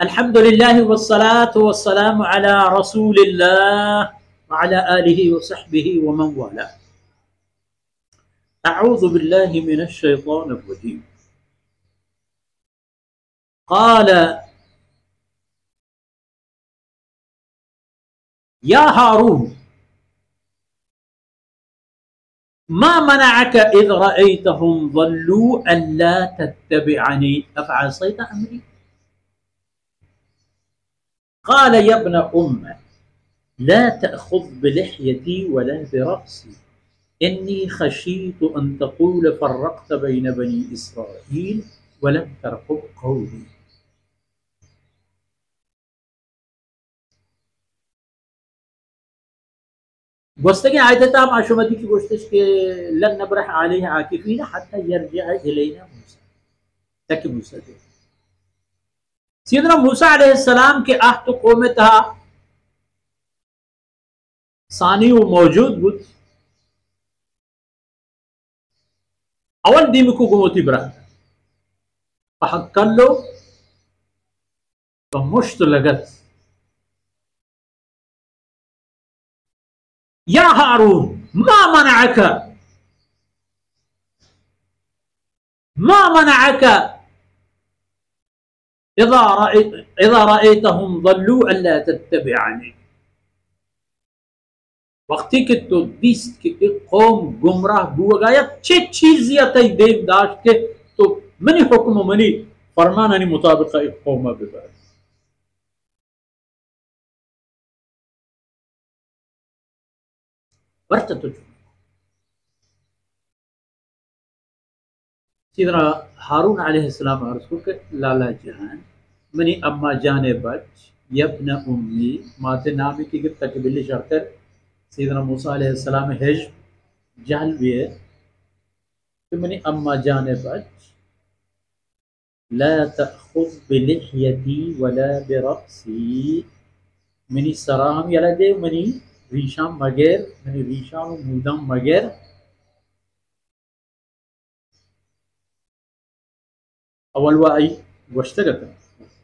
अल्हम्दुलिल्लाह वस्सलातु वस्सलामु अला रसूलिल्लाह व अला आलिहि व सहबिहि व मन वाला। अऊज़ु बिल्लाहि मिनश शैतानिर रजीम। क़ाल या हारून मा मनअक इज़ रअयतहुम ज़ल्लू अल्ला तत्तबिअनी अफ़असैत अमरी। क़ाल या इब्न उम्म ला तअख़ुज़ बिलिह्यती वला बिरअसी इन्नी ख़शीtu अन तक़ूल फ़र्रक़्त बैन बनी इसराईल वलम तरक़ुब क़ौली। गोश्त के आयत ताम आशुमदी की गोश्त के लन नब्रह अलैहि आकिफीन हत्ता यरजिअ इलैना मूसा, ताकि मूसा दे सैयदना मूसा अलैहिस्सलाम के आहद तो कौम था सानी वो मौजूद बुद अवल दीम को गुमोती बरा पहक्कल लो तो मुश्त लगत या हारून मा मनअक इज़ा रअयतहुम ज़ल्लू अल्ला तत्तबिअनी। वक्ती के तो दिस के एक कौम गुमराह बुआ या चे चीज या तय देवदाश के तो मनी हुक्म मनी फरमानी मुताबिक एक कौम बिबार वर्त तो सीधरा हारून अलैहिस्सलाम अर्ज़ को के लाला जहान मनी अम्मा जाने बच यब्न उम्मी माते नामी की तकबिल शर्तर सीधना मूसा अलैहिस्सलाम हेज जहल भी है तो मनी अम्मा जाने बच ला तअख़ुज़ बिलिह्यती वला बिरअसी मनी सराम यला दे मनी रीशाम मगैर मनी रीशाम मूदम मगैर अवल वाई वश्तगत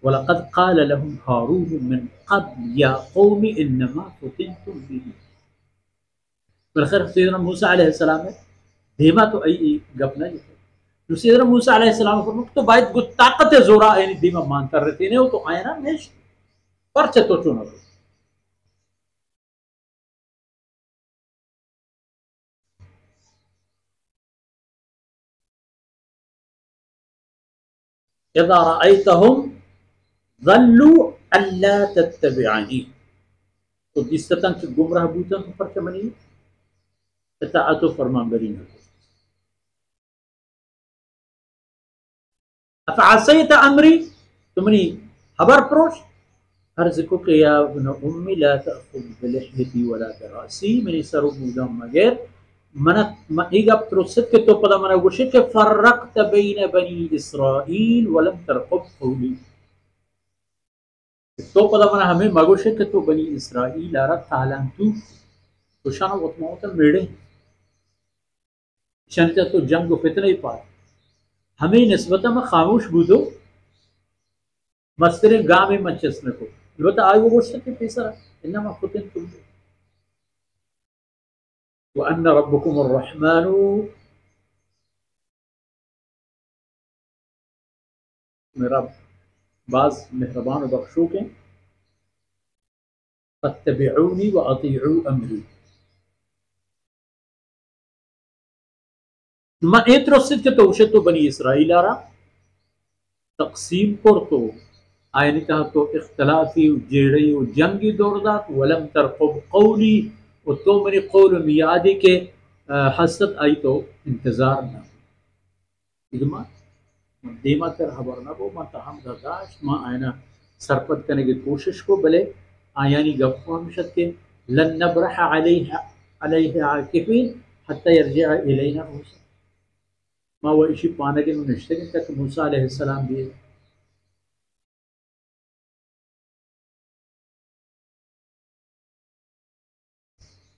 वलक़द क़ाल लहुम हारून मिन क़ब्ल या क़ौम इन्नमा फ़ुतिनतुम बिही। बिलखैर सैयदना मूसा अलैहिस्सलाम है धीमा तो आई गपना जो सैयदना मूसा अलैहिस्सलाम फरमाते तो बायत गु ताकत जोरा यानी धीमा मानता रहते ने तो आया ना नेश परचे तो चुनो इज़ा रअयतहुम ज़ल्लू अल्ला तत्तबिअनी तो जिस तक गुमराह बूतन पर के मनी इताअत फरमाबरी न अफ़असैत अमरी तुमनी खबर प्रोश अर्ज़ को के या इब्न उम्मी ला तअख़ुज़ बिलिह्यती वला बिरअसी मनी सरू मूदम मगैर मन इगा प्रोसेस के तो पदा मना गुशे के फर्रक़्त बैन बनी इसराईल वलम तरक़ुब क़ौली तो पदा मना हमें मगुशे के तो बनी इसराईल आरा तालां तो शाना वतमावत मेड़े शनता तो जंग फितने ही पार हमें निस्बत में खामोश बूदो मस्तरे गाँव में मचस न को अलबत्ता आज वो गुशे के पैसा इन्नमा फ़ुतिनतुम व अन्न रब्बकुमुर रहमानु मेरा बाज मेहरबान और बख्शो के फत्तबिऊनी व अतीऊ अमरी मैं एतरसिद के तो उशे तो बनी इसराइल आरा तकसीम पर तो आयनी कहा तो इख्तलाफी जेड़ी व जंगी दौरदात वलम तरक़ुब क़ौली और तो मेरी कौल मियादी के हसरत आई तो इंतजार ना इदमा दीमा कर खबर ना वो मत हम दाश मां आयना सरपत करने की कोशिश को भले आयानी गफ्फा हमशत के लन नब्रह अलैहि आकिफीन हत्ता यरजिअ इलैना मूसा मां वो इसी पाने के निश्ते के तक मूसा अलैहिस्सलाम दिए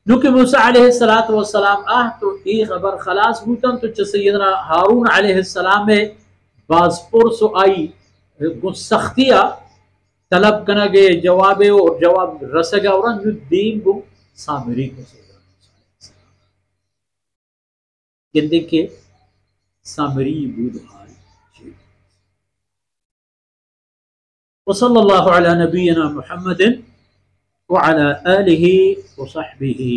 नुके मूसा अलैहिस्सलातु वस्सलाम आह तो ये खबर खलास बूतन तो सैयदना हारून अलैहिस्सलाम में बाजपुर सो आई सख्तिया तलब कना गए जवाब और जवाब रसगा और दीन को सामरी को कहते के सामरी बुध हाल वसल्लल्लाहु अला नबीना मुहम्मदिन व अला आलिहि व सहबिही